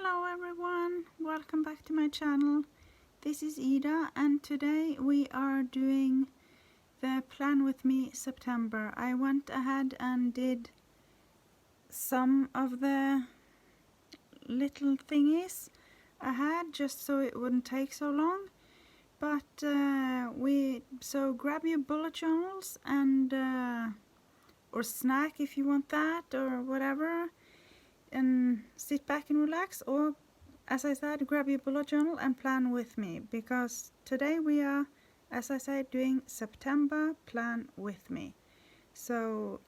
Hello everyone, welcome back to my channel. This is Ida and today we are doing the Plan With Me September. I went ahead and did some of the little thingies I had just so it wouldn't take so long. But so grab your bullet journals and or snack if you want that or whatever, and sit back and relax, or as I said, grab your bullet journal and plan with me, because today we are, as I said, doing September Plan With Me. So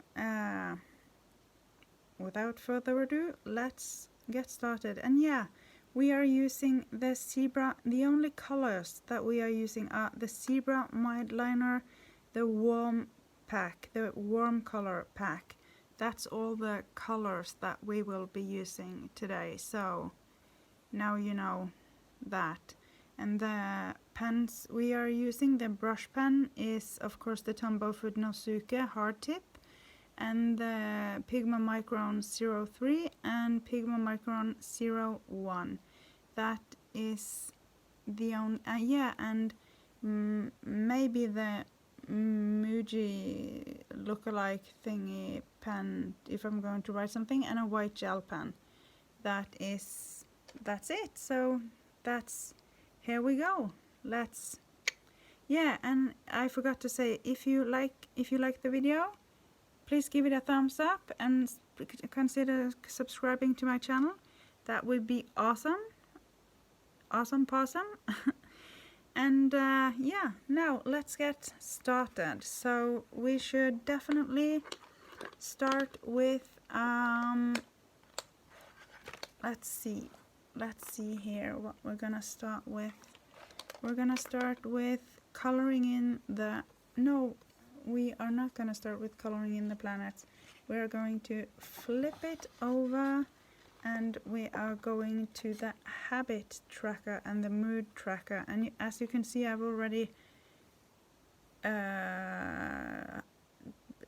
without further ado, let's get started. And yeah, we are using the zebra. The only colors that we are using are the zebra mild liner, the warm pack, the warm color pack. That's all the colors that we will be using today. So now you know that. And the pens we are using, the brush pen, is of course the Tombow Food Nosuke hard tip, and the Pigma Micron 03 and Pigma Micron 01. That is the only, and maybe the Muji lookalike thingy pen if I'm going to write something, and a white gel pen. That's it. So here we go. And I forgot to say, if you like the video, please give it a thumbs up and consider subscribing to my channel. That would be awesome. Awesome possum. And yeah, now let's get started. So we should definitely start with let's see here what we're gonna start with. We're gonna start with coloring in the, no, we are not gonna start with coloring in the planets. We're going to flip it over and we are going to the habit tracker and the mood tracker. And as you can see, I've already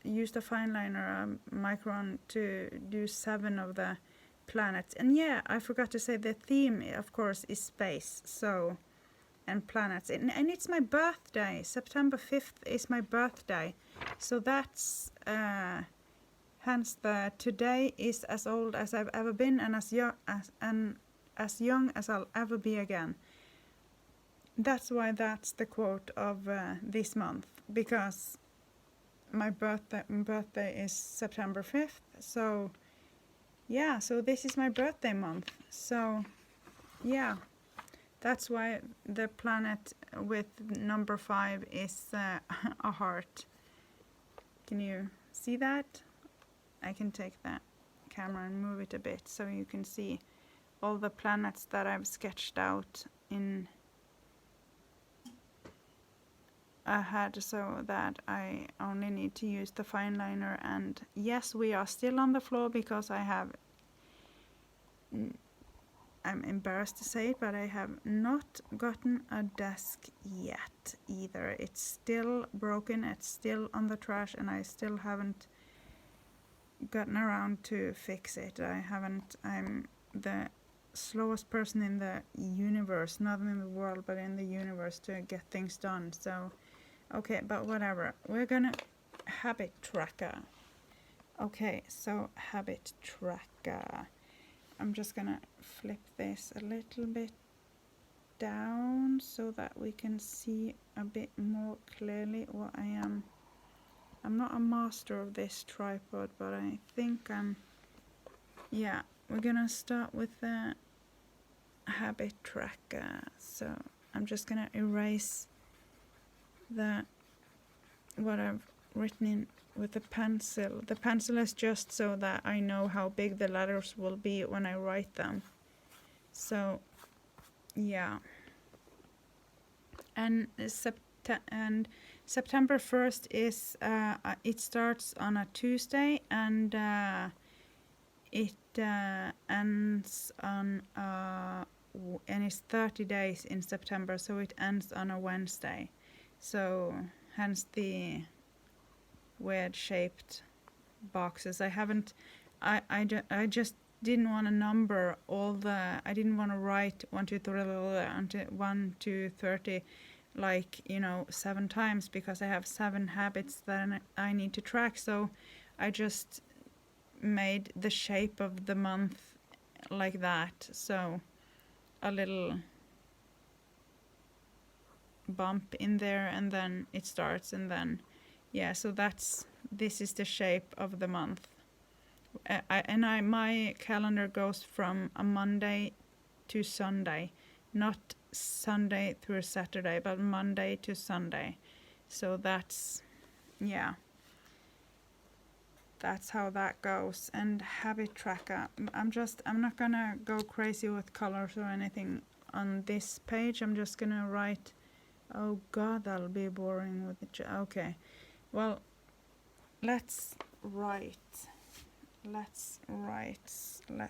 used a fine liner micron to do 7 of the planets. And yeah, I forgot to say the theme, of course, is space, so, and planets. And it's my birthday. September 5th is my birthday. So that's hence the today is as old as I've ever been, and as young as I'll ever be again. That's why that's the quote of this month, because my birthday is September 5th. So yeah, so this is my birthday month. So yeah, that's why the planet with number 5 is a heart. Can you see that? I can take that camera and move it a bit so you can see all the planets that I've sketched out in ahead, so that I only need to use the fine liner. And yes, we are still on the floor because I'm embarrassed to say it, but I have not gotten a desk yet either. It's still broken, it's still on the trash, and I still haven't gotten around to fix it. I'm the slowest person in the universe, not in the world, but in the universe, to get things done. So okay, but whatever. We're gonna habit tracker. Okay, so habit tracker. I'm just gonna flip this a little bit down so that we can see a bit more clearly what I am. I'm not a master of this tripod, but I think yeah, we're gonna start with the habit tracker. So I'm just gonna erase what I've written in with the pencil. The pencil is just so that I know how big the letters will be when I write them. So yeah, and September 1st is it starts on a Tuesday, and it ends on and it's 30 days in September, so it ends on a Wednesday. So hence the weird shaped boxes. I just didn't want to number all the, I didn't want to write 1, 2, 3, until 1, 2, 30, like, you know, 7 times, because I have 7 habits that I need to track. So I just made the shape of the month like that. So a little bump in there, and then it starts, and then, yeah, so this is the shape of the month. My calendar goes from a Monday to Sunday, not Sunday through Saturday, but Monday to Sunday. So that's, yeah, that's how that goes. And habit tracker, I'm not gonna go crazy with colors or anything on this page. I'm just gonna write, oh god, that'll be boring with it. Okay, well, let's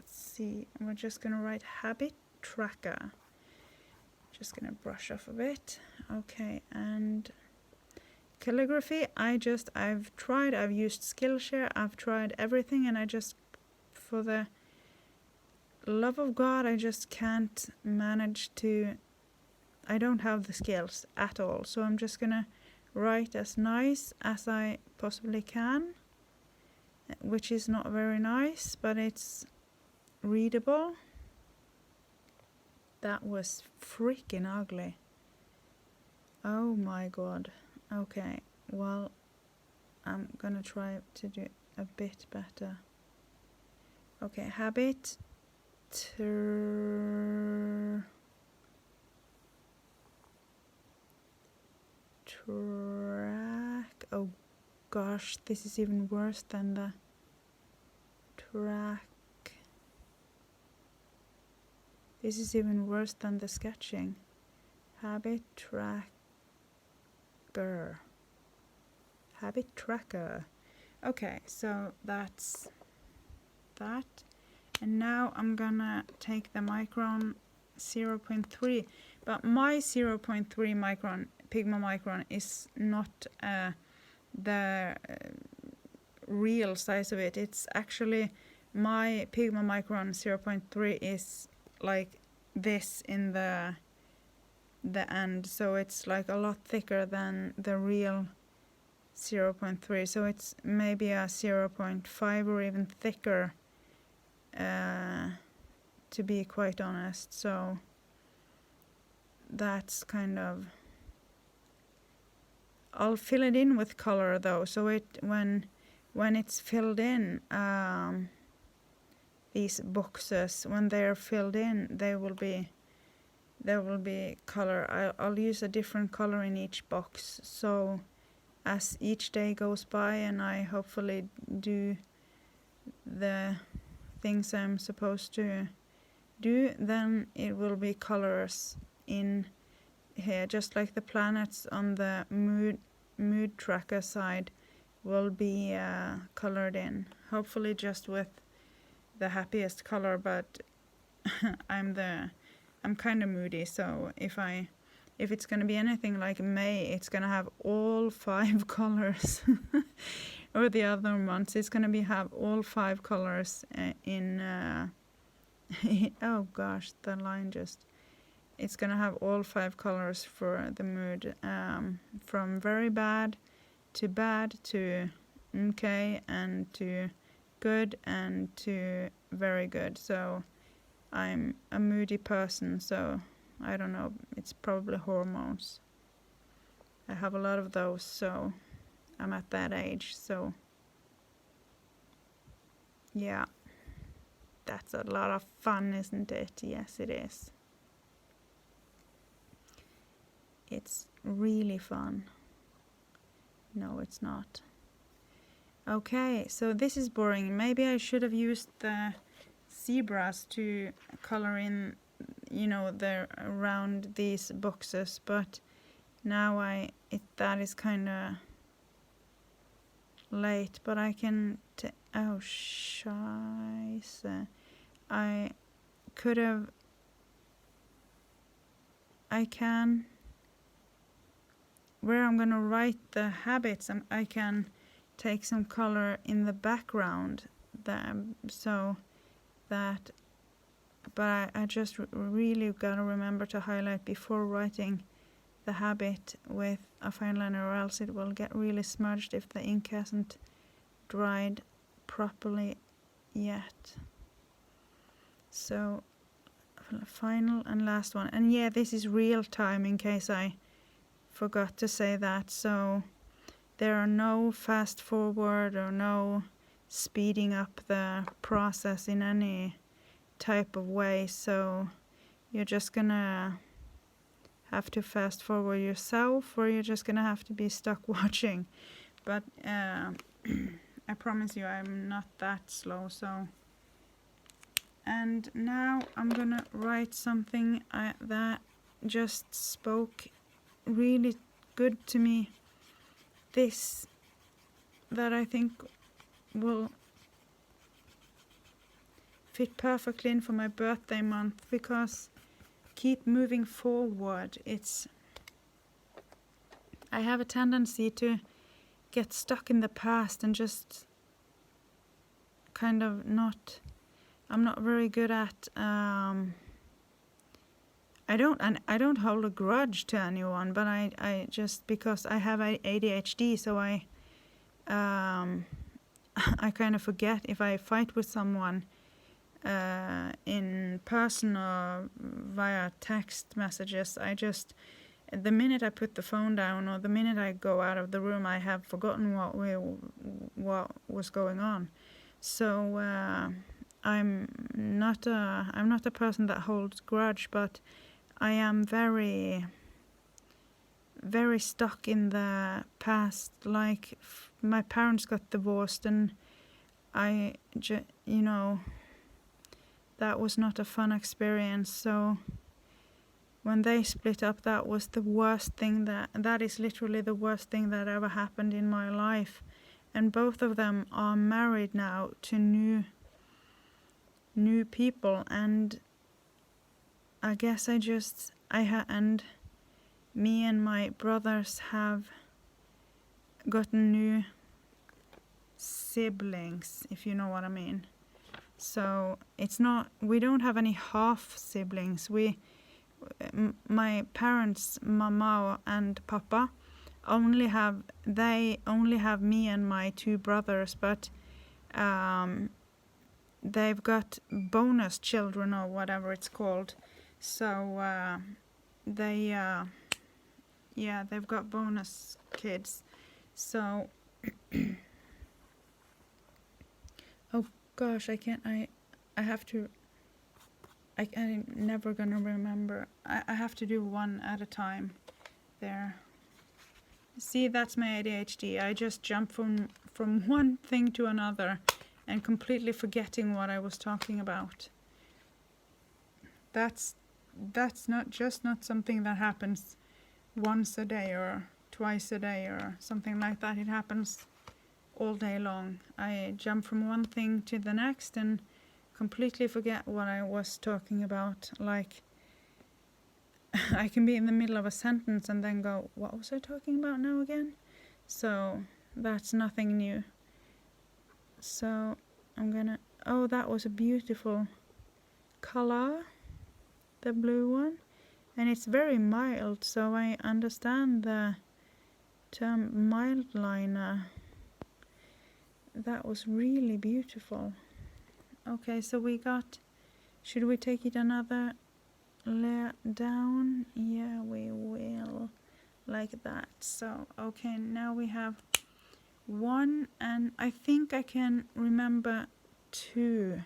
see, we're just gonna write habit tracker. Just gonna brush off a bit. Okay, and calligraphy, I've used Skillshare, I've tried everything, and I just, for the love of God, I just can't manage to, I don't have the skills at all. So I'm just gonna write as nice as I possibly can, which is not very nice, but it's readable. That was freaking ugly. Oh my god. Okay, well, I'm gonna try to do a bit better. Okay, habit track. Oh gosh, this is even worse than the track. This is even worse than the sketching. Habit tracker. Habit tracker. Okay, so that's that. And now I'm gonna take the micron 0.3. But my 0.3 micron, Pigma micron, is not the real size of it. It's actually, my Pigma micron 0.3 is like this in the end, so it's like a lot thicker than the real 0.3, so it's maybe a 0.5 or even thicker, to be quite honest. So that's kind of, I'll fill it in with color though, so it, when it's filled in, these boxes, when they're filled in, there will be color. I'll use a different color in each box, so as each day goes by and I hopefully do the things I'm supposed to do, then it will be colors in here, just like the planets on the mood tracker side will be colored in, hopefully just with the happiest color, but I'm kind of moody, so if it's going to be anything like May, it's going to have all 5 colors. Or the other months, it's going to have all 5 colors in oh gosh, the line just, it's going to have all 5 colors for the mood, from very bad to okay, and to good, and to very good. So I'm a moody person, so I don't know, it's probably hormones. I have a lot of those, so I'm at that age, so yeah, that's a lot of fun, isn't it? Yes, it is. It's really fun. No, it's not. Okay, so this is boring. Maybe I should have used the zebras to color in, you know, around these boxes, but now that is kind of late, but I can oh scheisse, I can, where I'm gonna write the habits, I can take some color in the background there, so that, but I just really gotta remember to highlight before writing the habit with a fine liner, or else it will get really smudged if the ink hasn't dried properly yet. So final and last one, and yeah, this is real time in case I forgot to say that, so there are no fast forward or no speeding up the process in any type of way, so you're just gonna have to fast forward yourself, or you're just gonna have to be stuck watching. But I promise you I'm not that slow. So, and now I'm gonna write something that just spoke really good to me, this that I think will fit perfectly in for my birthday month, because keep moving forward. I have a tendency to get stuck in the past and just kind of I'm not very good at I don't hold a grudge to anyone, but I just, because I have ADHD, so I kind of forget if I fight with someone in person or via text messages. The minute I put the phone down, or the minute I go out of the room, I have forgotten what was going on. So I'm not a person that holds grudge, but I am very, very stuck in the past. Like my parents got divorced, and that was not a fun experience. So when they split up, that was the worst thing that is literally the worst thing that ever happened in my life. And both of them are married now to new people, and I guess and me and my brothers have gotten new siblings, if you know what I mean. So we don't have any half siblings. My parents, Mama and Papa, only have me and my two brothers, but they've got bonus children, or whatever it's called. So they've got bonus kids. So oh gosh, I'm never gonna remember. I have to do one at a time there. See, that's my ADHD. I just jump from one thing to another and completely forgetting what I was talking about. That's not something that happens once a day or twice a day or something like that. It happens all day long. I jump from one thing to the next and completely forget what I was talking about. Like, I can be in the middle of a sentence and then go, what was I talking about now again? So that's nothing new. So that was a beautiful color, the blue one, and it's very mild, so I understand the term mild liner. That was really beautiful. Okay, so should we take it another layer down? Yeah, we will, like that. So okay, now we have one, and I think I can remember two.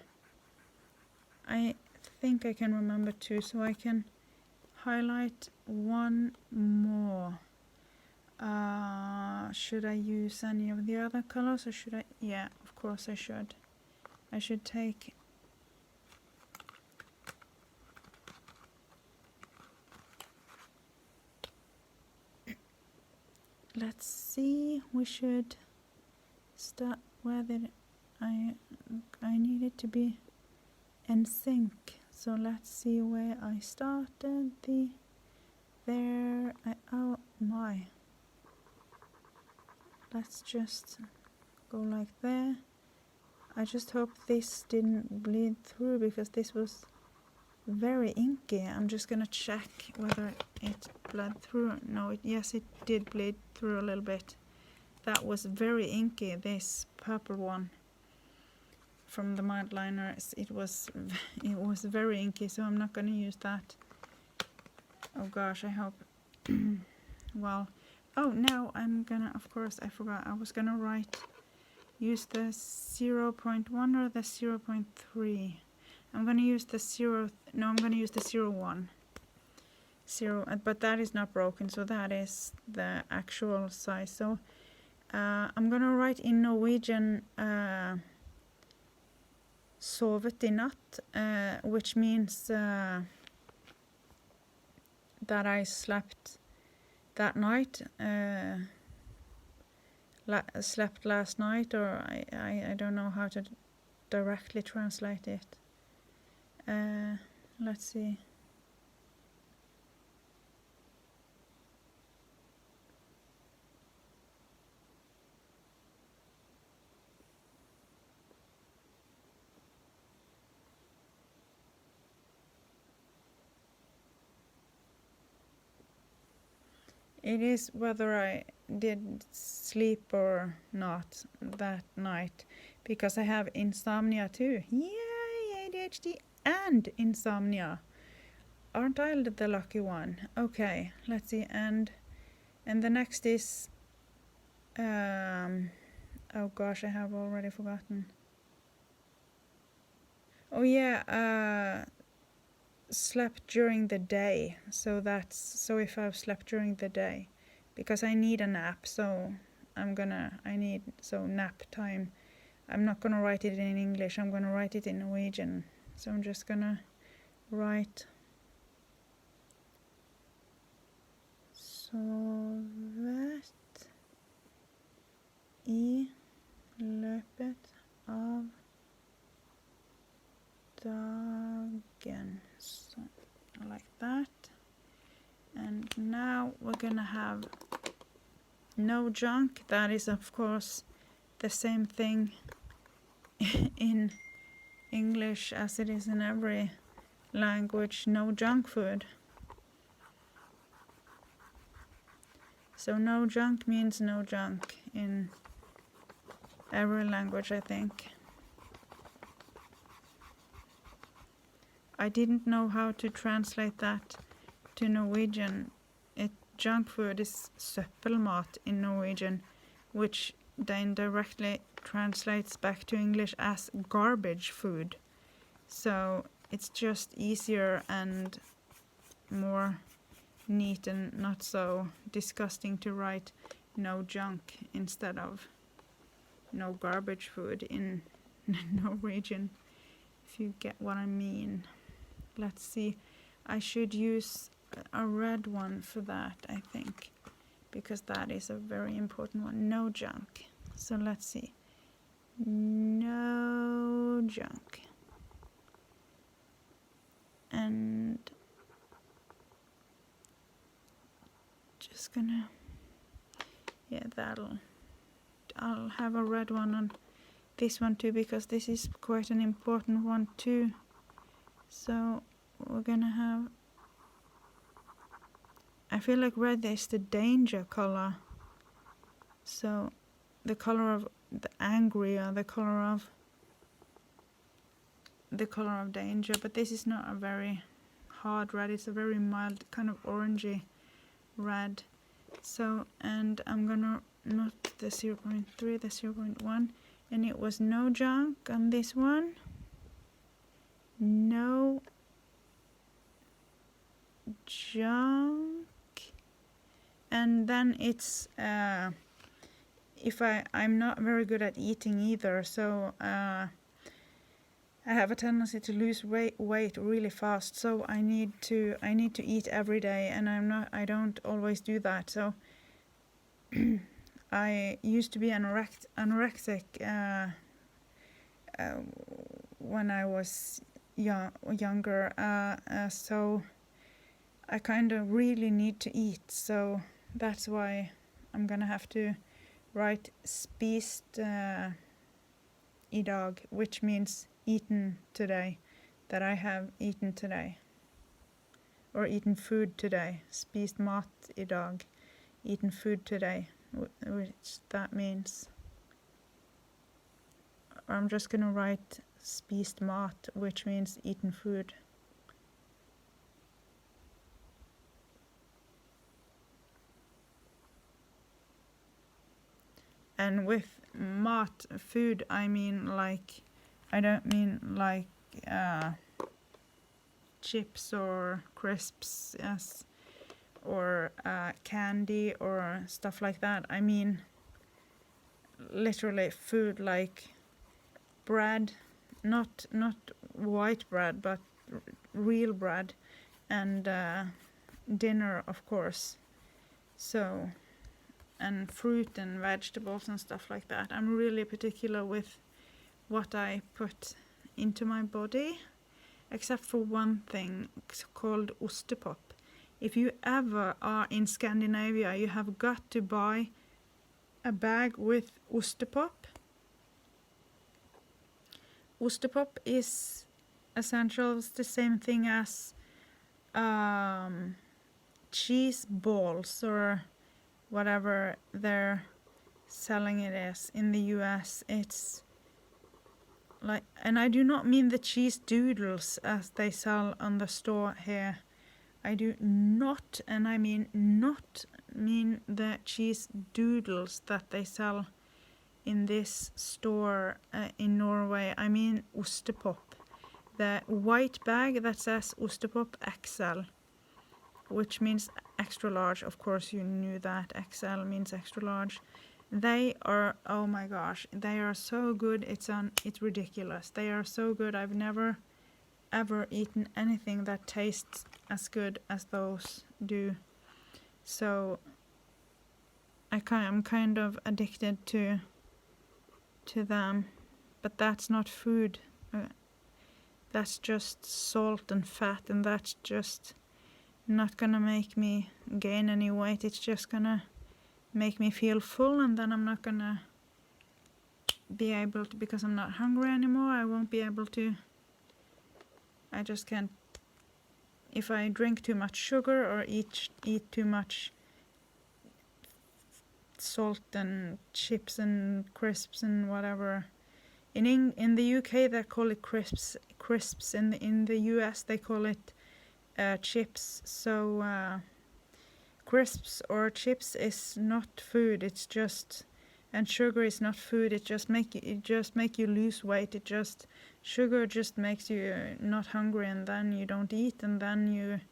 So I can highlight one more. Should I use any of the other colors, or should I? Yeah, of course I should. I should take let's see, we should start where I need it to be in sync. So let's see where I started. Oh my. Let's just go like there. I just hope this didn't bleed through because this was very inky. I'm just gonna check whether it bled through. No, yes, it did bleed through a little bit. That was very inky, this purple one from the mild liner. It was very inky, so I'm not gonna use that. Oh gosh, I hope. Well, oh, now I'm gonna, of course, I forgot, I was gonna use the 0.1 or the 0.3. I'm gonna use the 0, no, I'm gonna use the 0.1. But that is not broken, so that is the actual size. So I'm gonna write in Norwegian sovet I natt, which means that I slept that night, slept last night, or I don't know how to directly translate it. Let's see. It is whether I did sleep or not that night, because I have insomnia too. Yay, ADHD and insomnia. Aren't I the lucky one? Okay, let's see. And the next is oh gosh, I have already forgotten. Oh yeah, slept during the day. So if I've slept during the day, because I need a nap, so nap time. I'm not gonna write it in English, I'm gonna write it in Norwegian. So I'm just gonna write sovet I løpet av dagen. So like that. And now we're gonna have no junk. That is of course the same thing in English as it is in every language. No junk food. So no junk means no junk in every language, I think. I didn't know how to translate that to Norwegian. Junk food is søppelmat in Norwegian, which then directly translates back to English as garbage food. So it's just easier and more neat and not so disgusting to write no junk instead of no garbage food in Norwegian, if you get what I mean. Let's see, I should use a red one for that, I think, because that is a very important one. No junk. So let's see. No junk. And just gonna, yeah, I'll have a red one on this one too, because this is quite an important one too. So we're gonna have, I feel like red is the danger color. So the color of the angry, or the color of danger. But this is not a very hard red, it's a very mild kind of orangey red. So, and I'm gonna not the 0.3, the 0.1, and it was no junk on this one. No junk. And then it's if I'm not very good at eating either, so I have a tendency to lose weight really fast, so I need to eat every day, and I don't always do that. So I used to be anorexic when I was younger, so I kind of really need to eat. So that's why I'm gonna have to write spist idag, which means eaten today, that I have eaten today, or eaten food today. Spist mat idag, eaten food today, which that means. I'm just gonna write spist mat, which means eaten food. And with mat, food, I mean like, I don't mean like chips or crisps, yes, or candy or stuff like that. I mean literally food, like bread, not white bread, but real bread, and dinner, of course. So, and fruit and vegetables and stuff like that. I'm really particular with what I put into my body, except for one thing called ostepop. If you ever are in Scandinavia, you have got to buy a bag with ostepop. Ostepop is essentially the same thing as cheese balls or whatever they're selling it as in the US. It's like, and I do not mean the cheese doodles as they sell on the store here. I do not, and I mean not mean the cheese doodles that they sell in this store in Norway. I mean ostepop, the white bag that says ostepop XL, which means extra large. Of course you knew that XL means extra large. They are, oh my gosh, they are so good. It's ridiculous. They are so good. I've never ever eaten anything that tastes as good as those do. So I'm kind of addicted to them, but that's not food. That's just salt and fat, and that's just not gonna make me gain any weight. It's just gonna make me feel full, and then I'm not gonna be able to, because I'm not hungry anymore, I won't be able to, I just can't. If I drink too much sugar or eat too much salt and chips and crisps and whatever, in the UK they call it crisps. In the US they call it chips. So crisps or chips is not food. It's just, and sugar is not food. It just make you lose weight. Sugar just makes you not hungry, and then you don't eat, and then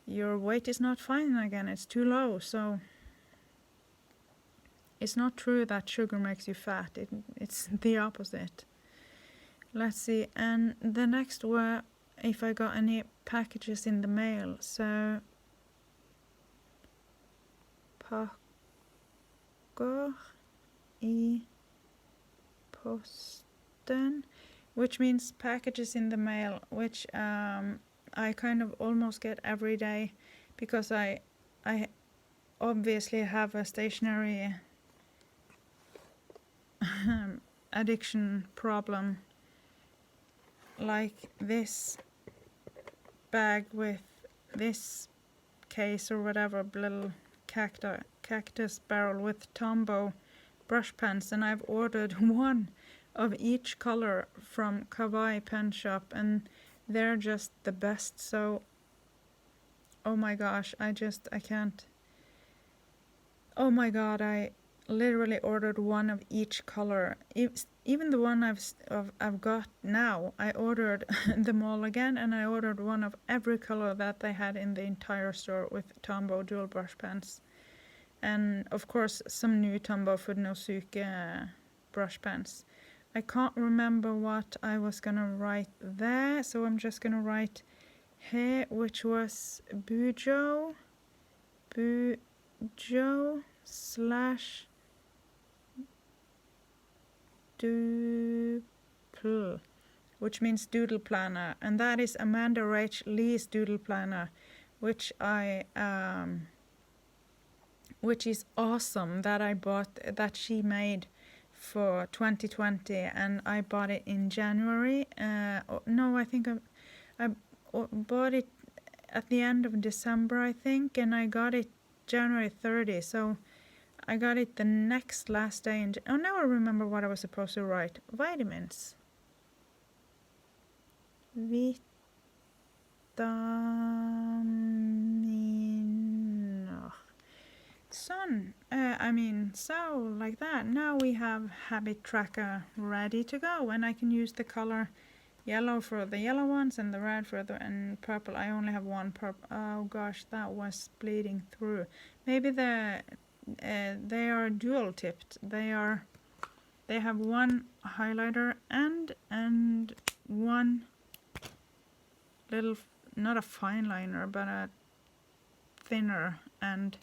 your weight is not fine again. It's too low. So it's not true that sugar makes you fat. It's the opposite. Let's see. And the next were if I got any packages in the mail. So pakker I posten, which means packages in the mail, which I kind of almost get every day, because I obviously have a stationary addiction problem, like this bag with this case or whatever, little cactus barrel with Tombow brush pens, and I've ordered one of each color from Kawaii Pen Shop, and they're just the best. So oh my gosh, I can't. Oh my god, I literally ordered one of each color. Even the one I've got now, I ordered them all again, and I ordered one of every color that they had in the entire store with Tombow dual brush pens. And of course some new Tombow Funosuke brush pens. I can't remember what I was gonna write there, so I'm just gonna write here, which was Bujo slash Doodle, which means doodle planner, and that is Amanda Rach Lee's doodle planner, which is awesome, that I bought, that she made for 2020, and I bought it in January. No, I think I bought it at the end of December, I think, and I got it January 30. So I got it the next last day in. Oh, now I remember what I was supposed to write. Vitamins. Vitamin. Oh. Sun. So like that. Now we have habit tracker ready to go, and I can use the color yellow for the yellow ones and the red for the and purple. I only have one purple. Oh gosh, that was bleeding through. Maybe they are dual tipped. They have one highlighter and one little, not a fine liner, but a thinner, and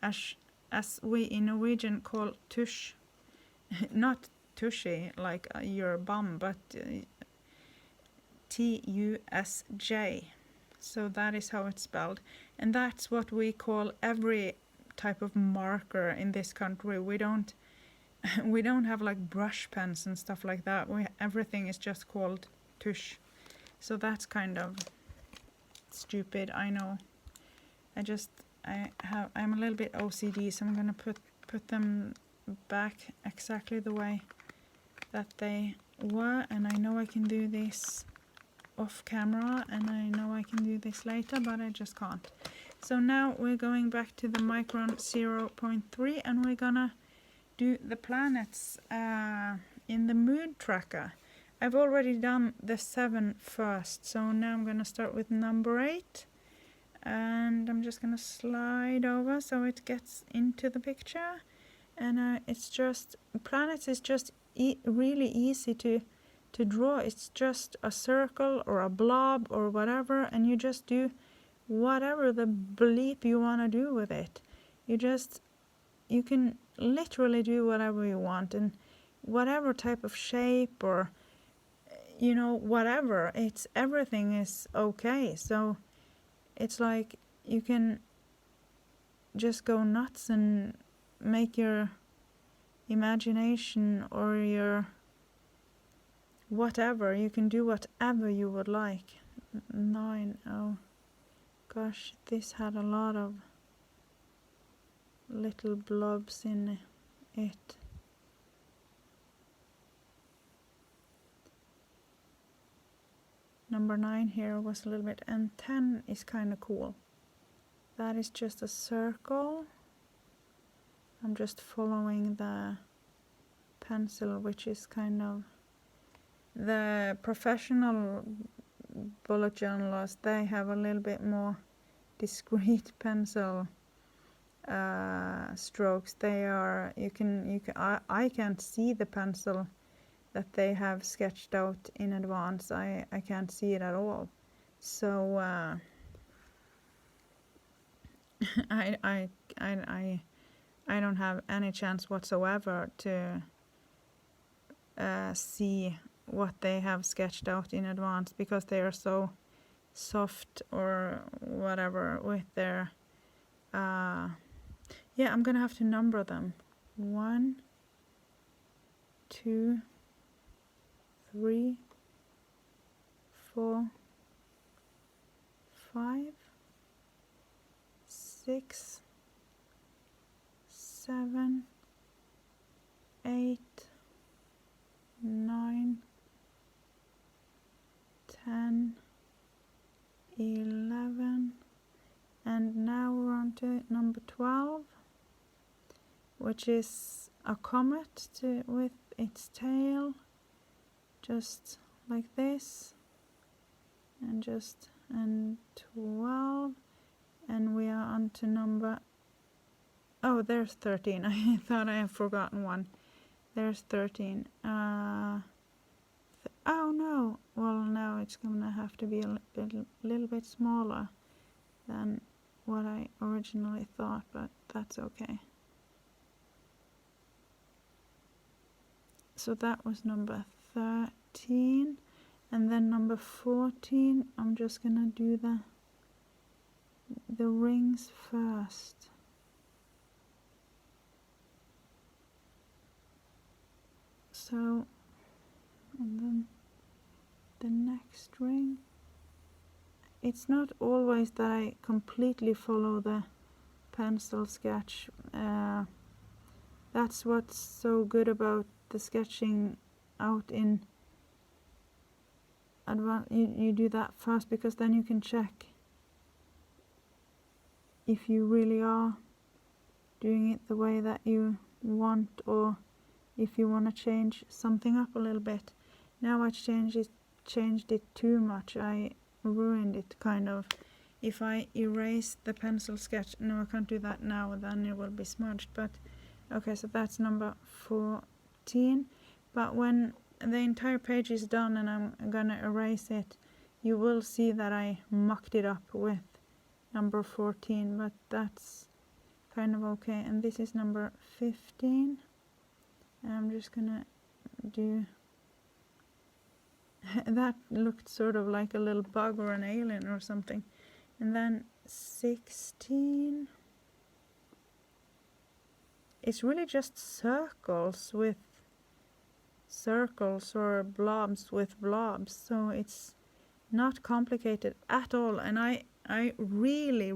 as we in Norwegian call tush, not tushy like your bum, but TUSJ. So that is how it's spelled, and that's what we call every type of marker in this country. We don't have like brush pens and stuff like that. Everything is just called tush. So that's kind of stupid, I know. I'm a little bit OCD, so I'm gonna put them back exactly the way that they were, and I know I can do this off camera, and I know I can do this later, but I just can't. So now we're going back to the Micron 0.3, and we're gonna do the planets in the mood tracker. I've already done the 7 first, so now I'm gonna start with number 8, and I'm just gonna slide over so it gets into the picture. And it's just, planets is just really easy to draw. It's just a circle or a blob or whatever, and you just do whatever the bleep you want to do with it. You can literally do whatever you want, and whatever type of shape, or whatever, everything is okay. So it's like you can just go nuts and make your imagination or your whatever. You can do whatever you would like. 9. Oh gosh, this had a lot of little blobs in it. Number 9 here was a little bit, and 10 is kind of cool. That is just a circle. I'm just following the pencil, which is kind of the professional bullet journalists. They have a little bit more discreet pencil strokes. They are, I can't see the pencil that they have sketched out in advance. I can't see it at all. So I don't have any chance whatsoever to see what they have sketched out in advance, because they are so soft or whatever with their yeah, I'm gonna have to number them. 1, 2, 3, 4, 5, 6, 7, 8, 9, 10, 11, and now we're on to number 12, which is a comet with its tail, just like this, and 12, and we are on to number, oh, there's 13. I thought I had forgotten one. There's 13. Oh no, well now it's gonna have to be a little bit smaller than what I originally thought, but that's okay. So that was number 13, and then number 14, I'm just gonna do the rings first. So, and then the next ring. It's not always that I completely follow the pencil sketch. That's what's so good about the sketching out in advance. You do that fast because then you can check if you really are doing it the way that you want, or if you want to change something up a little bit. Now I changed it too much. I ruined it kind of. If I erase the pencil sketch, no, I can't do that now, then it will be smudged. But okay, so that's number 14. But when the entire page is done and I'm gonna erase it, you will see that I mucked it up with number 14, but that's kind of okay. And this is number 15. I'm just gonna do that. Looked sort of like a little bug or an alien or something. And then 16. It's really just circles with circles or blobs with blobs, so it's not complicated at all. And I really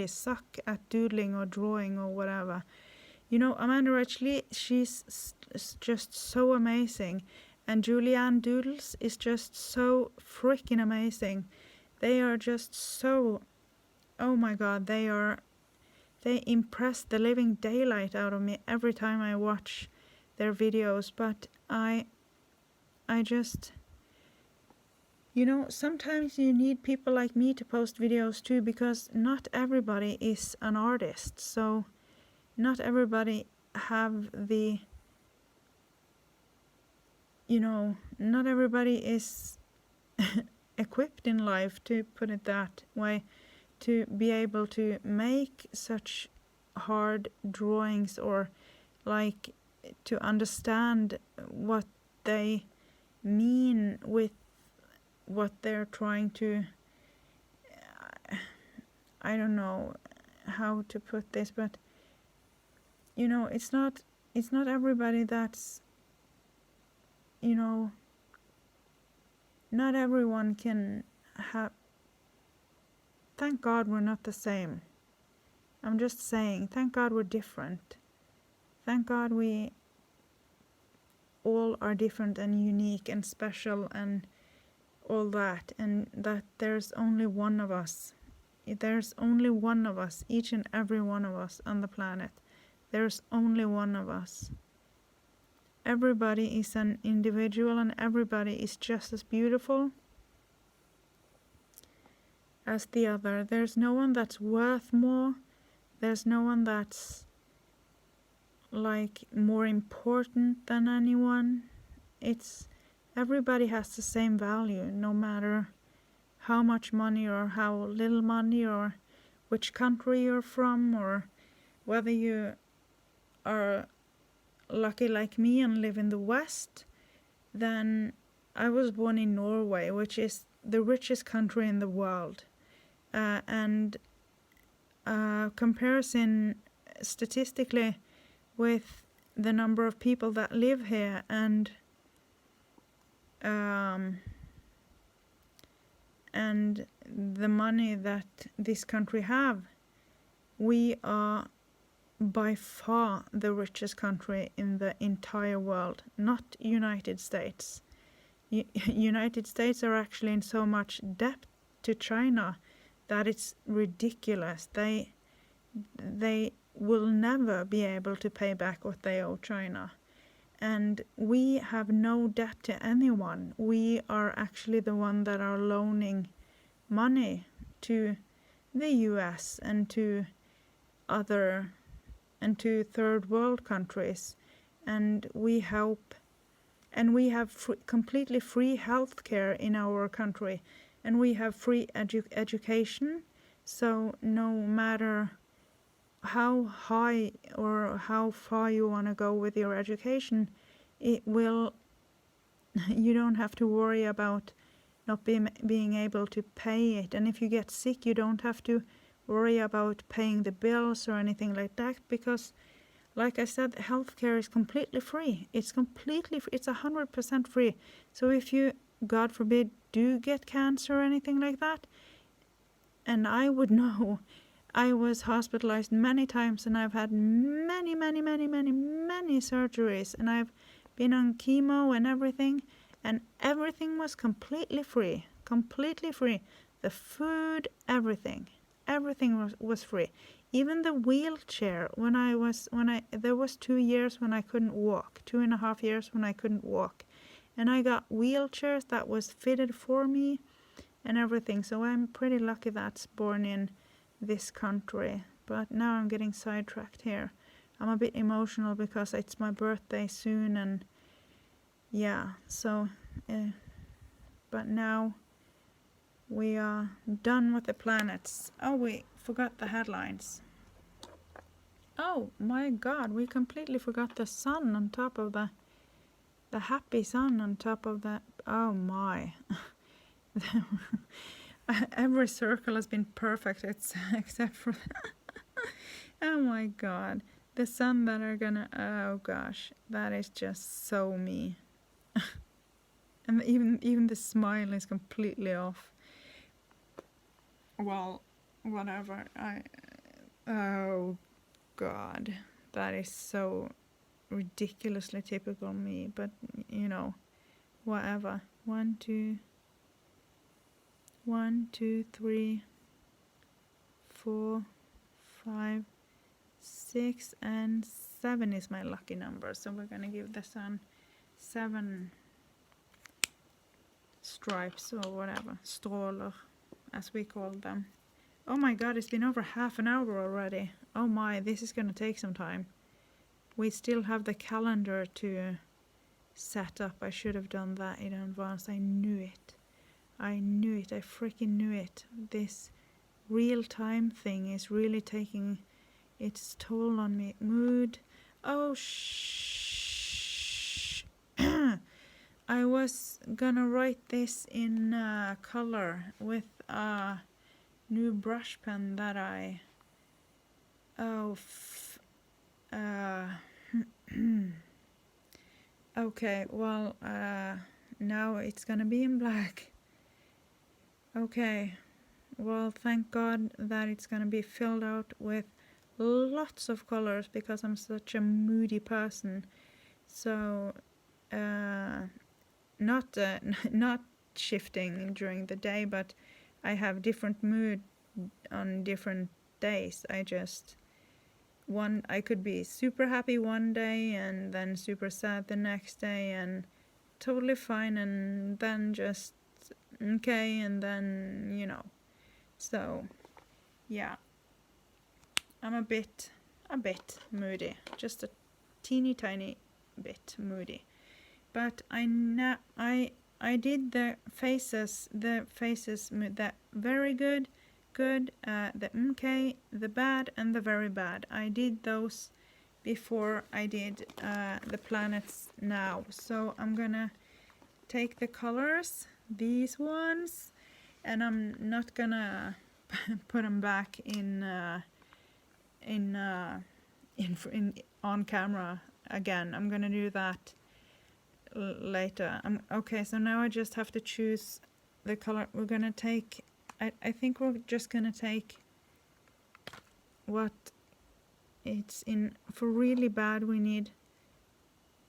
suck at doodling or drawing or whatever. You know, Amanda actually, she's just so amazing, and Julianne Doodles is just so freaking amazing. They are just so, oh my god, they impress the living daylight out of me every time I watch their videos. But I just, you know, sometimes you need people like me to post videos too, because not everybody is an artist. So not everybody have the, you know, not everybody is equipped in life, to put it that way, to be able to make such hard drawings, or like to understand what they mean with what they're trying to, I don't know how to put this, but you know, it's not everybody that's, you know, not everyone can have. Thank God we're not the same. I'm just saying, thank God we're different. Thank God we all are different and unique and special and all that, and that there's only one of us. There's only one of us, each and every one of us on the planet. There's only one of us. Everybody is an individual, and everybody is just as beautiful as the other. There's no one that's worth more. There's no one that's like more important than anyone. It's everybody has the same value, no matter how much money or how little money, or which country you're from, or whether you are lucky like me and live in the West. Then I was born in Norway, which is the richest country in the world, and comparison statistically with the number of people that live here and the money that this country have, we are by far the richest country in the entire world, not United States. United States are actually in so much debt to China that it's ridiculous. They will never be able to pay back what they owe China. And we have no debt to anyone. We are actually the one that are loaning money to the US and to other and to third world countries, and we help, and we have completely free healthcare in our country, and we have free education. So no matter how high or how far you want to go with your education, it will, you don't have to worry about not being able to pay it. And if you get sick, you don't have to worry about paying the bills or anything like that, because like I said, healthcare is completely free. It's completely free. It's 100% free. So if you, God forbid, do get cancer or anything like that, and I would know, I was hospitalized many times, and I've had many surgeries, and I've been on chemo and everything was completely free. Completely free. The food, everything was free. Even the wheelchair, there was 2 years when I couldn't walk, 2.5 years when I couldn't walk. And I got wheelchairs that was fitted for me and everything. So I'm pretty lucky that's born in this country. But now I'm getting sidetracked here. I'm a bit emotional because it's my birthday soon, and yeah, so but now we are done with the planets. Oh, we forgot the headlines. Oh my god, we completely forgot the sun on top of the happy sun on top of the, oh my. Every circle has been perfect except for oh my god, the sun that are gonna, oh gosh, that is just so me. And even the smile is completely off. Well, whatever. Oh god, that is so ridiculously typical me, but you know, whatever. 1, 2, 3, 4, 5, 6, and 7 is my lucky number, so we're gonna give the sun 7 stripes or whatever, stråler as we call them. Oh my god, it's been over half an hour already. Oh my, this is gonna take some time. We still have the calendar to set up. I should have done that in advance. I knew it. I freaking knew it. This real-time thing is really taking its toll on me. Mood. Oh, shh. I was gonna write this in color with a new brush pen that I... Okay, well, now it's gonna be in black. Okay, well, thank God that it's gonna be filled out with lots of colors because I'm such a moody person. So, not shifting during the day, but I have different mood on different days. I could be super happy one day and then super sad the next day and totally fine, and then just okay, and then, you know. So, yeah. I'm a bit moody. Just a teeny tiny bit moody. But I did the faces that very good, the okay, the bad, and the very bad. I did those before I did the planets now. So I'm gonna take the colors, these ones, and I'm not gonna put them back in on camera again. I'm gonna do that later. Okay, so now I just have to choose the color. We're gonna take, I think we're just gonna take what it's in. For really bad we need,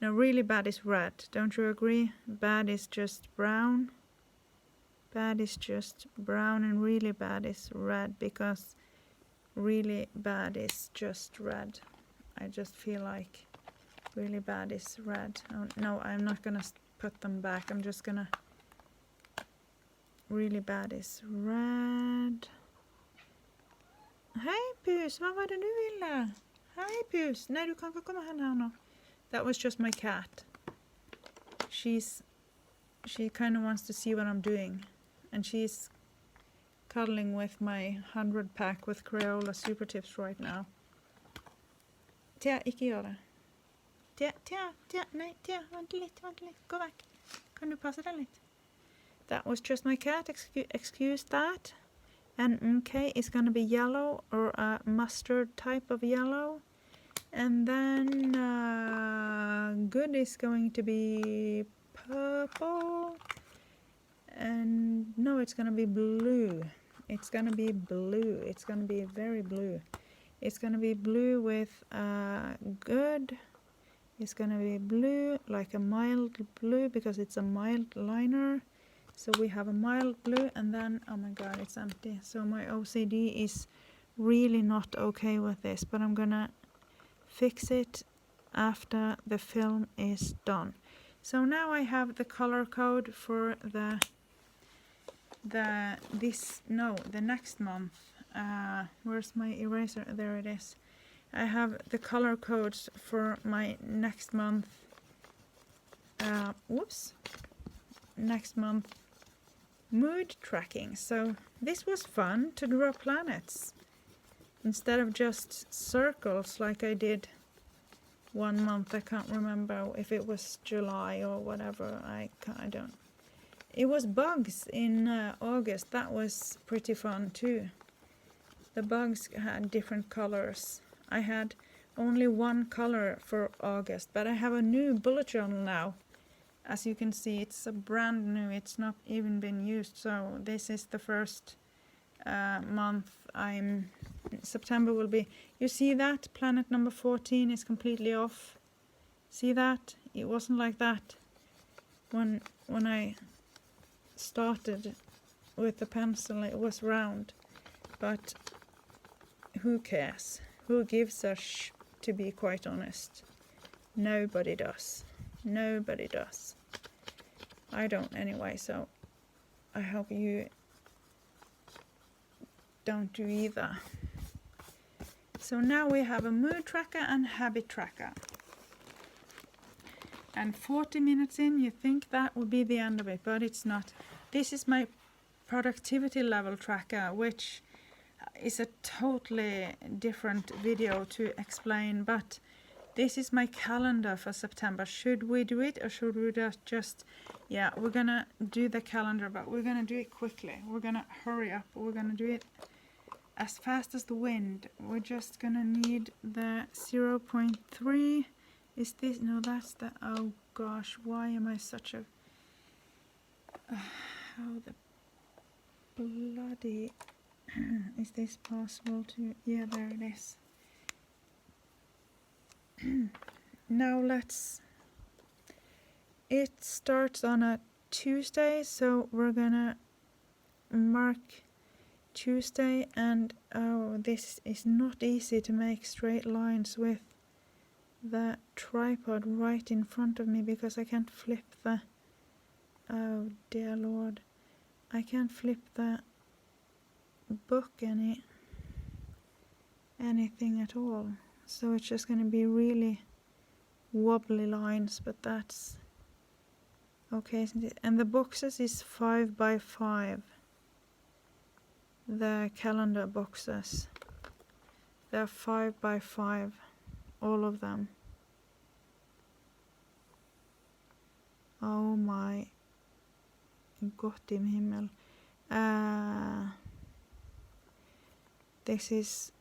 no, really bad is red, don't you agree? Bad is just brown. Bad is just brown, and really bad is red, because really bad is just red. I just feel like really bad is red. Oh, no, I'm not gonna put them back. I'm just gonna... Really bad is red. Hej Pus, vad var det du ville? Hej Pus, nej du kan inte komma här nu. That was just my cat. She kind of wants to see what I'm doing, and she's cuddling with my 100-pack with Crayola Super Tips right now. Tia, ikke gjør det. Tia, nej, Tia, vent litt, gå vekk. Kan du passe deg litt? That was just my cat, excuse that. And okay is gonna be yellow, or a mustard type of yellow. And then good is going to be purple. And no, it's gonna be blue. It's gonna be blue. It's gonna be very blue. It's gonna be blue with good. It's gonna be blue, like a mild blue, because it's a mild liner. So we have a mild blue, and then, oh my god, it's empty. So my OCD is really not okay with this, but I'm gonna fix it after the film is done. So now I have the color code for the next month. Where's my eraser? There it is. I have the color codes for my next month. Next month mood tracking. So this was fun to draw planets instead of just circles like I did one month. I can't remember if it was July or whatever. I don't. It was bugs in August. That was pretty fun too. The bugs had different colors. I had only one color for August, but I have a new bullet journal now. As you can see, it's a brand new, it's not even been used. So this is the first month September will be. You see that? Planet number 14 is completely off. See that? It wasn't like that when I started with the pencil. It was round. But who cares? Who gives a to be quite honest? Nobody does. Nobody does. I don't anyway, so I hope you don't do either. So now we have a mood tracker and habit tracker. And 40 minutes in, you think that would be the end of it, but it's not. This is my productivity level tracker, which is a totally different video to explain, but this is my calendar for September. Should we do it or should we just yeah, we're gonna do the calendar, but we're gonna do it quickly. We're gonna hurry up. We're gonna do it as fast as the wind. We're just gonna need the 0.3. Is this? No, that's the, oh gosh, why am I such a, how the bloody, is this possible to, yeah, there it is. Now it starts on a Tuesday, so we're gonna mark Tuesday, and oh, this is not easy to make straight lines with the tripod right in front of me because I can't flip the, oh dear lord, I can't flip the book anything at all. So it's just gonna be really wobbly lines, but that's okay, isn't it? And the boxes is 5 by 5. The calendar boxes, they're 5 by 5, all of them. Oh my Gott im Himmel. This is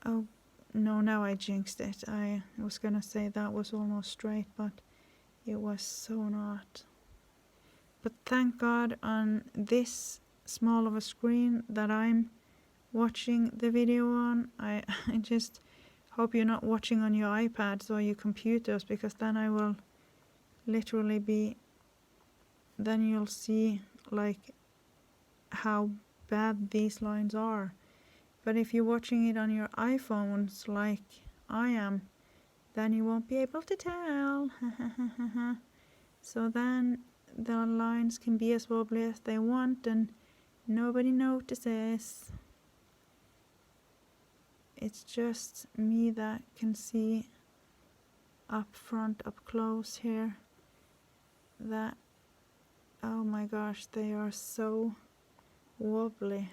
oh no, now I jinxed it. I was gonna say that was almost straight, but it was so not. But thank God on this small of a screen that I'm watching the video on. I just hope you're not watching on your iPads or your computers, because then I will literally be, then you'll see like how bad these lines are. But if you're watching it on your iPhones like I am, then you won't be able to tell. So then the lines can be as wobbly as they want and nobody notices. It's just me that can see up front, up close here, that, oh my gosh, they are so wobbly.